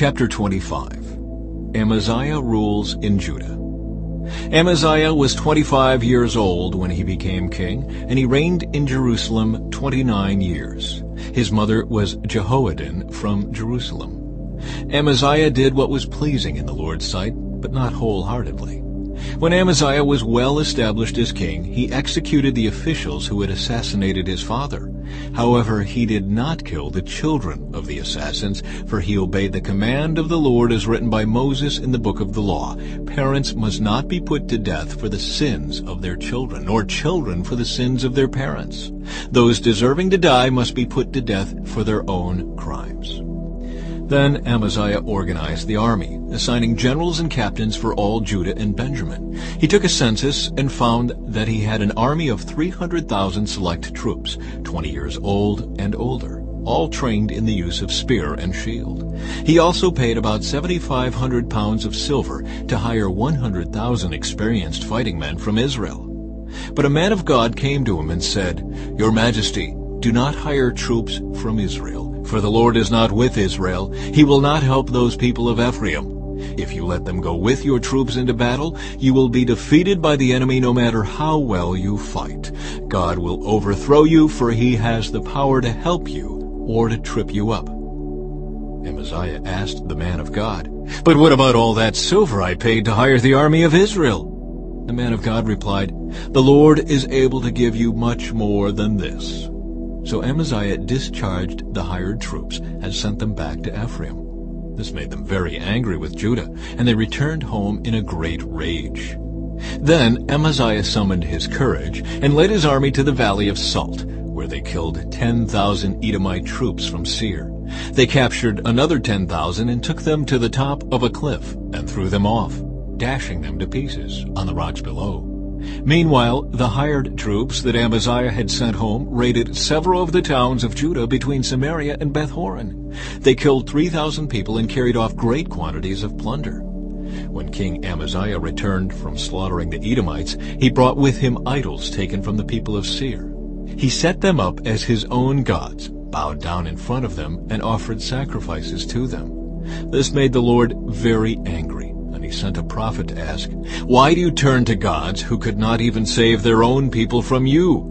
Chapter 25. Amaziah rules in Judah. Amaziah was 25 years old when he became king, and he reigned in Jerusalem 29 years. His mother was Jehoaddan from Jerusalem. Amaziah did what was pleasing in the Lord's sight, but not wholeheartedly. When Amaziah was well established as king, he executed the officials who had assassinated his father. However, he did not kill the children of the assassins, for he obeyed the command of the Lord as written by Moses in the book of the law. Parents must not be put to death for the sins of their children, nor children for the sins of their parents. Those deserving to die must be put to death for their own crimes. Then Amaziah organized the army, assigning generals and captains for all Judah and Benjamin. He took a census and found that he had an army of 300,000 select troops, 20 years old and older, all trained in the use of spear and shield. He also paid about 7,500 pounds of silver to hire 100,000 experienced fighting men from Israel. But a man of God came to him and said, "Your Majesty, do not hire troops from Israel, for the Lord is not with Israel. He will not help those people of Ephraim. If you let them go with your troops into battle, you will be defeated by the enemy no matter how well you fight. God will overthrow you, for he has the power to help you or to trip you up." Amaziah asked the man of God, "But what about all that silver I paid to hire the army of Israel?" The man of God replied, "The Lord is able to give you much more than this." So Amaziah discharged the hired troops and sent them back to Ephraim. This made them very angry with Judah, and they returned home in a great rage. Then Amaziah summoned his courage and led his army to the valley of Salt, where they killed 10,000 Edomite troops from Seir. They captured another 10,000 and took them to the top of a cliff and threw them off, dashing them to pieces on the rocks below. Meanwhile, the hired troops that Amaziah had sent home raided several of the towns of Judah between Samaria and Beth-horon. They killed 3,000 people and carried off great quantities of plunder. When King Amaziah returned from slaughtering the Edomites, he brought with him idols taken from the people of Seir. He set them up as his own gods, bowed down in front of them, and offered sacrifices to them. This made the Lord very angry. He sent a prophet to ask, "Why do you turn to gods who could not even save their own people from you?"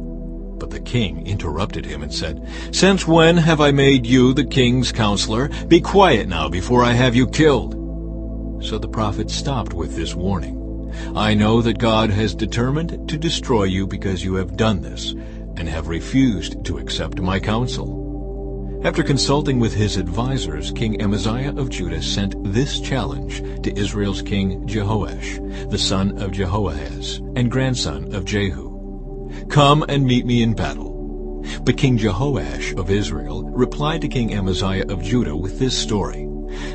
But the king interrupted him and said, "Since when have I made you the king's counselor? Be quiet now before I have you killed." So the prophet stopped with this warning, "I know that God has determined to destroy you because you have done this and have refused to accept my counsel." After consulting with his advisors, King Amaziah of Judah sent this challenge to Israel's king Jehoash, the son of Jehoahaz and grandson of Jehu. "Come and meet me in battle." But King Jehoash of Israel replied to King Amaziah of Judah with this story.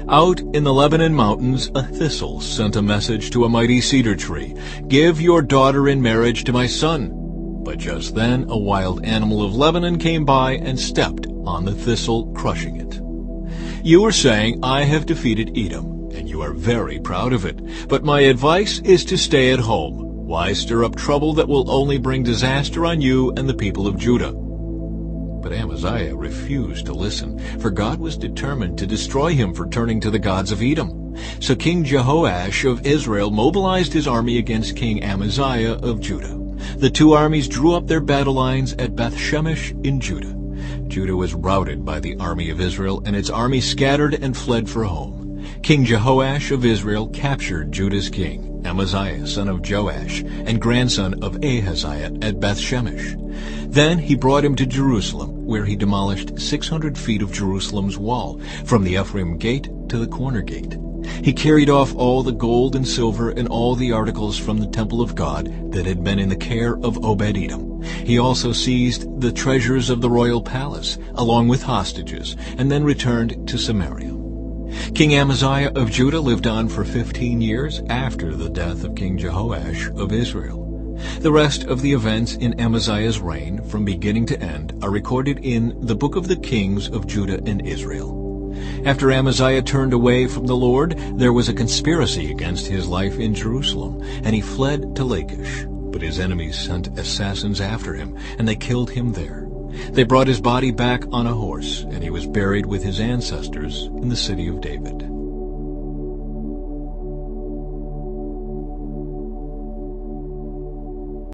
"Out in the Lebanon mountains a thistle sent a message to a mighty cedar tree, 'Give your daughter in marriage to my son.' But just then a wild animal of Lebanon came by and stepped on the thistle, crushing it. You are saying, 'I have defeated Edom,' and you are very proud of it. But my advice is to stay at home. Why stir up trouble that will only bring disaster on you and the people of Judah?" But Amaziah refused to listen, for God was determined to destroy him for turning to the gods of Edom. So King Jehoash of Israel mobilized his army against King Amaziah of Judah. The two armies drew up their battle lines at Beth-shemesh in Judah. Judah was routed by the army of Israel, and its army scattered and fled for home. King Jehoash of Israel captured Judah's king, Amaziah, son of Joash, and grandson of Ahaziah, at Beth-shemesh. Then he brought him to Jerusalem, where he demolished 600 feet of Jerusalem's wall, from the Ephraim gate to the corner gate. He carried off all the gold and silver and all the articles from the temple of God that had been in the care of Obed-Edom. He also seized the treasures of the royal palace, along with hostages, and then returned to Samaria. King Amaziah of Judah lived on for 15 years after the death of King Jehoash of Israel. The rest of the events in Amaziah's reign, from beginning to end, are recorded in the book of the kings of Judah and Israel. After Amaziah turned away from the Lord, there was a conspiracy against his life in Jerusalem, and he fled to Lachish. But his enemies sent assassins after him, and they killed him there. They brought his body back on a horse, and he was buried with his ancestors in the city of David.